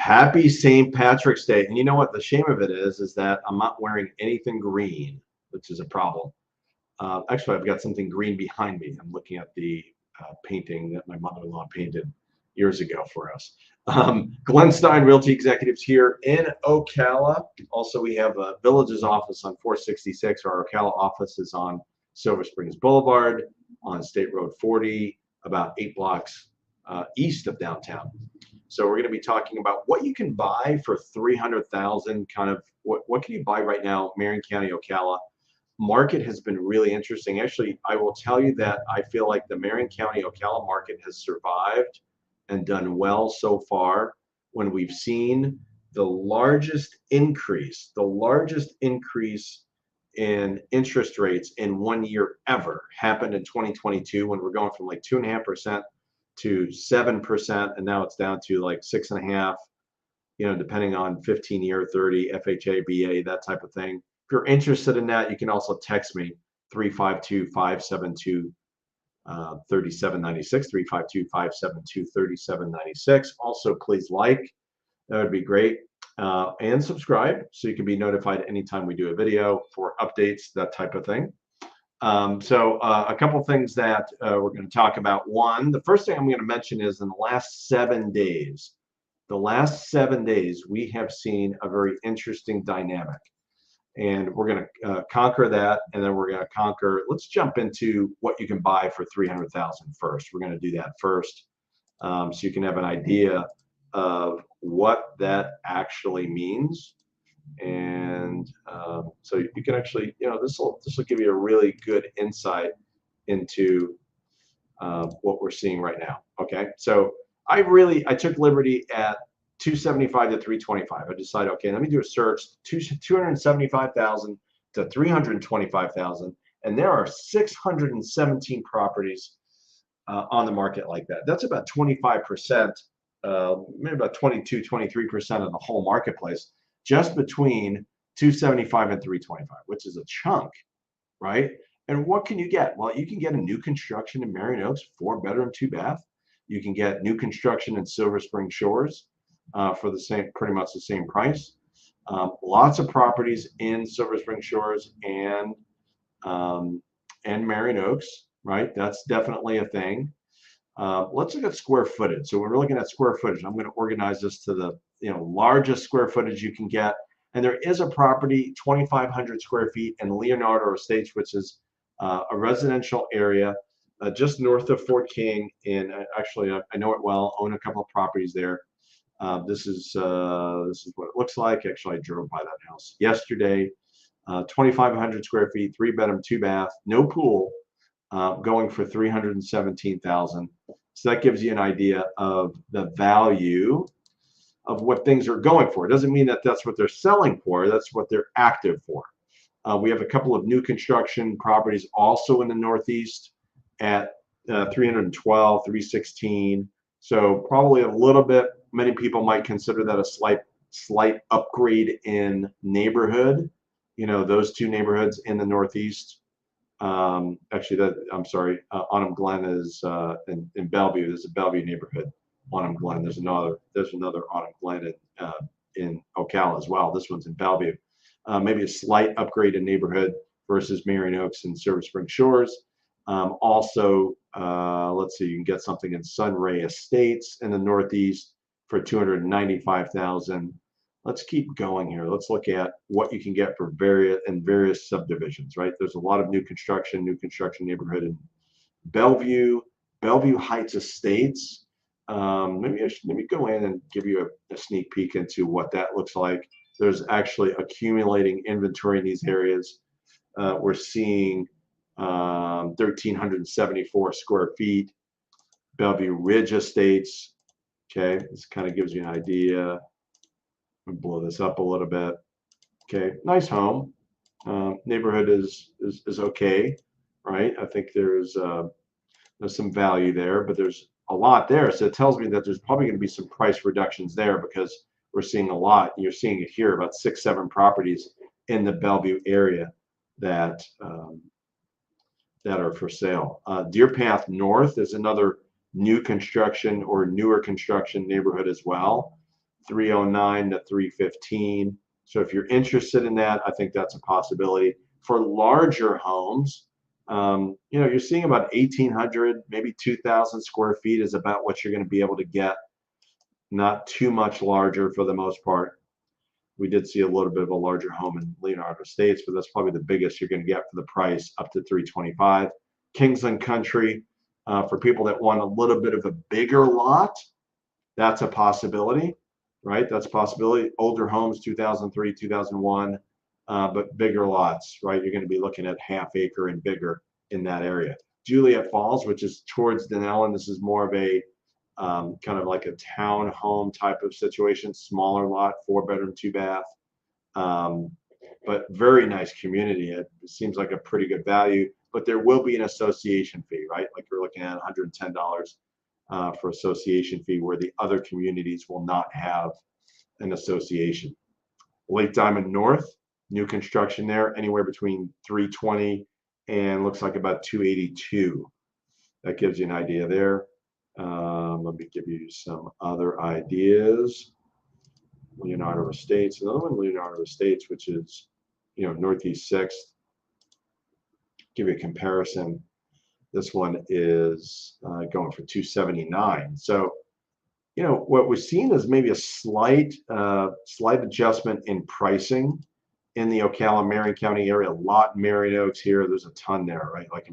Happy St. Patrick's Day. And you know what? The shame of it is that I'm not wearing anything green, which is a problem. Actually, I've got something green behind me. I'm looking at the painting that my mother-in-law painted years ago for us. Glenn Stein, Realty Executives here in Ocala. Also, we have a Village's office on 466. Our Ocala office is on Silver Springs Boulevard on State Road 40, about 8 blocks east of downtown. So we're going to be talking about what you can buy for 300,000. Kind of what can you buy right now, Marion County, Ocala. Market has been really interesting. Actually, I will tell you that I feel like the Marion County, Ocala market has survived and done well so far when we've seen the largest increase in interest rates in 1 year ever happened in 2022 when we're going from like 2.5% to 7%, and now it's down to like 6.5%, depending on 15-year, 30, FHA, BA, that type of thing. If you're interested in that, you can also text me 352-572-3796, 352-572-3796. Also, please like, that would be great. And subscribe so you can be notified anytime we do a video for updates, that type of thing. So a couple things that we're going to talk about. One, the first thing I'm going to mention is in the last 7 days, we have seen a very interesting dynamic. And we're going to conquer that, and then we're going to conquer. Let's jump into what you can buy for 300,000 first. We're going to do that first, so you can have an idea of what that actually means. And so you can actually, this will give you a really good insight into what we're seeing right now. Okay, so I took liberty at 275 to 325. I decided, okay, let me do a search, 275,000 to 325,000, and there are 617 properties on the market like that. That's about 25%, maybe about 22, 23% of the whole marketplace, just between 275 and 325, which is a chunk, right? And what can you get? Well, you can get a new construction in Marion Oaks, 4-bedroom, 2-bath. You can get new construction in Silver Spring Shores for pretty much the same price. Lots of properties in Silver Spring Shores and Marion Oaks, right? That's definitely a thing. Let's look at square footage. So when we're looking at square footage, I'm going to organize this to the largest square footage you can get. And there is a property, 2,500 square feet in Leonardo Estates, which is a residential area just north of Fort King. And actually, I know it well. Own a couple of properties there. This is what it looks like. Actually, I drove by that house yesterday. 2,500 square feet, 3-bedroom, 2-bath, no pool, going for 317,000. So that gives you an idea of the value of what things are going for. It doesn't mean that that's what they're selling for. That's what they're active for. We have a couple of new construction properties also in the Northeast at 312, 316. So probably a little bit. Many people might consider that a slight upgrade in neighborhood. Those two neighborhoods in the Northeast. Actually, Autumn Glen is in Bellevue. There's a Bellevue neighborhood, Autumn Glen. There's another Autumn Glen in Ocala as well. This one's in Bellevue. Maybe a slight upgrade in neighborhood versus Marion Oaks and Silver Spring Shores. Also, let's see, you can get something in Sunray Estates in the Northeast for 295,000. Let's keep going here. Let's look at what you can get for various subdivisions, right? There's a lot of new construction neighborhood in Bellevue Heights Estates. Maybe go in and give you a sneak peek into what that looks like. There's actually accumulating inventory in these areas. We're seeing 1,374 square feet. Bellevue Ridge Estates. Okay, this kind of gives you an idea. Blow this up a little bit. Okay, nice home. Neighborhood is okay, right? I think there's some value there, but there's a lot there. So it tells me that there's probably going to be some price reductions there because we're seeing a lot. You're seeing it here, about 6-7 properties in the Bellevue area that are for sale. Deer Path North is another new construction or newer construction neighborhood as well. 309 to 315. So if you're interested in that, I think that's a possibility. For larger homes, you're seeing about 1,800, maybe 2,000 square feet is about what you're going to be able to get. Not too much larger for the most part. We did see a little bit of a larger home in Leonardo Estates, but that's probably the biggest you're going to get for the price, up to 325. Kingsland Country, for people that want a little bit of a bigger lot, that's a possibility, right? That's a possibility. Older homes, 2003, 2001, but bigger lots, right? You're going to be looking at half acre and bigger in that area. Juliet Falls, which is towards Denellen, this is more of a kind of like a town home type of situation, smaller lot, 4-bedroom, 2-bath, but very nice community. It seems like a pretty good value, but there will be an association fee, right? Like you're looking at $110 for association fee, where the other communities will not have an association. Lake Diamond North, new construction there, anywhere between 320 and looks like about 282. That gives you an idea there. Let me give you some other ideas. Leonardo Estates, another one, Leonardo Estates, which is, Northeast 6th. Give you a comparison. This one is going for 279. So, what we're seeing is maybe a slight adjustment in pricing in the Ocala, Marion County area. A lot in Marion Oaks here. There's a ton there, right? Like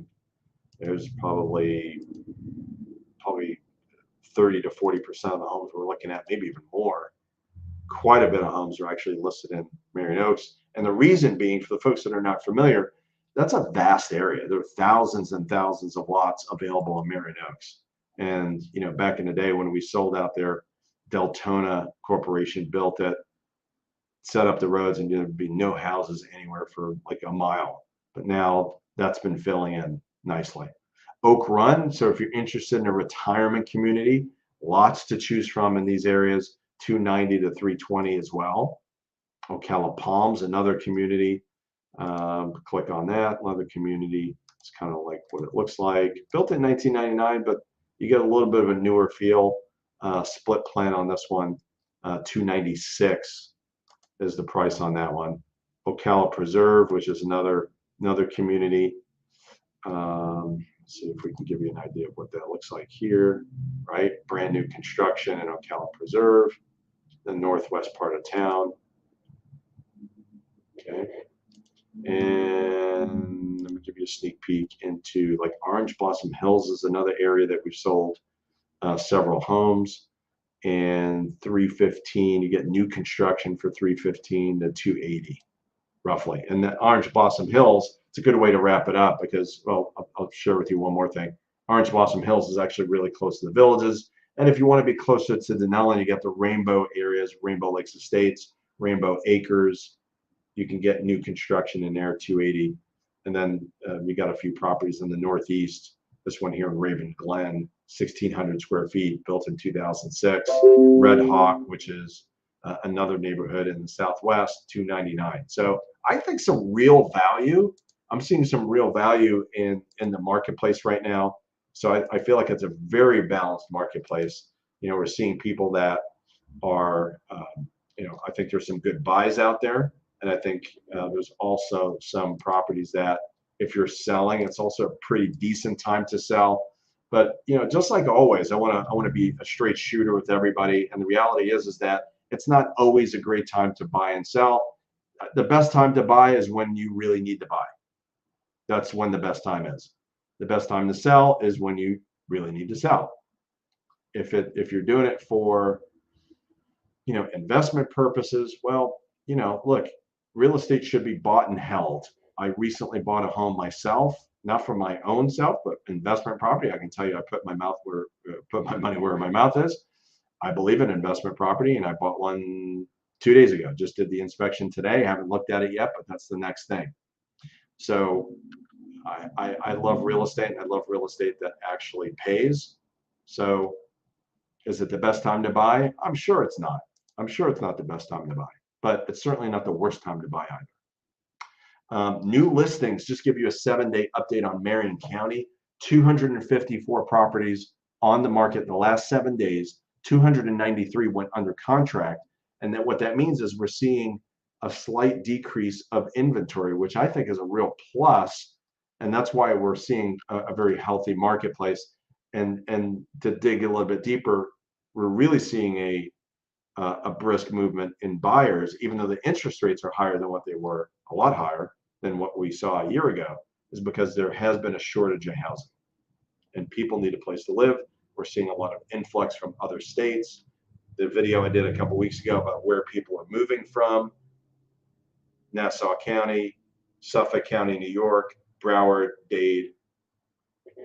there's probably 30 to 40% of the homes we're looking at, maybe even more. Quite a bit of homes are actually listed in Marion Oaks. And the reason being, for the folks that are not familiar, that's a vast area. There are thousands and thousands of lots available in Marion Oaks. And, back in the day when we sold out there, Deltona Corporation built it, set up the roads, and there'd be no houses anywhere for like a mile. But now that's been filling in nicely. Oak Run, so if you're interested in a retirement community, lots to choose from in these areas, 290 to 320 as well. Ocala Palms, another community. Click on that, another community. It's kind of like what it looks like. Built in 1999, but you get a little bit of a newer feel. Split plan on this one, 296 is the price on that one. Ocala Preserve, which is another community. See if we can give you an idea of what that looks like here, right? Brand new construction in Ocala Preserve, the northwest part of town. Okay. And let me give you a sneak peek into, like, Orange Blossom Hills is another area that we've sold several homes. And 315, you get new construction for 315 to 280, roughly. And the Orange Blossom Hills, it's a good way to wrap it up because, well, I'll share with you one more thing. Orange Blossom Hills is actually really close to the villages. And if you want to be closer to Denellen, you get the Rainbow areas, Rainbow Lakes Estates, Rainbow Acres. You can get new construction in there, 280. And then we got a few properties in the Northeast. This one here in Raven Glen, 1,600 square feet, built in 2006. Red Hawk, which is another neighborhood in the Southwest, 299. So I think some real value. I'm seeing some real value in the marketplace right now. So I feel like it's a very balanced marketplace. We're seeing people that are, I think there's some good buys out there. And I think there's also some properties that if you're selling, it's also a pretty decent time to sell. But, just like always, I want to be a straight shooter with everybody. And the reality is that it's not always a great time to buy and sell. The best time to buy is when you really need to buy. That's when the best time is. The best time to sell is when you really need to sell. If you're doing it for, investment purposes, well, look, real estate should be bought and held. I recently bought a home myself, not for my own self, but investment property. I can tell you, I put my money where my mouth is. I believe in investment property, and I bought one 2 days ago. Just did the inspection today. Haven't looked at it yet, but that's the next thing. So I love real estate, and I love real estate that actually pays. So is it the best time to buy? I'm sure it's not. I'm sure it's not the best time to buy, but it's certainly not the worst time to buy either. New listings, just give you a 7-day update on Marion County. 254 properties on the market in the last 7 days. 293 went under contract. And that what that means is we're seeing a slight decrease of inventory, which I think is a real plus. And that's why we're seeing a very healthy marketplace. And to dig a little bit deeper, we're really seeing a brisk movement in buyers, even though the interest rates are higher than what they were, a lot higher than what we saw a year ago, is because there has been a shortage of housing and people need a place to live. We're seeing a lot of influx from other states. The video I did a couple weeks ago about where people are moving from: Nassau County, Suffolk County, New York, Broward, Dade,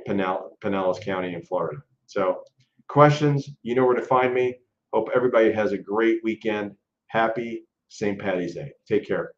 Pinellas County in Florida. So questions, you know where to find me. Hope everybody has a great weekend. Happy St. Patty's Day. Take care.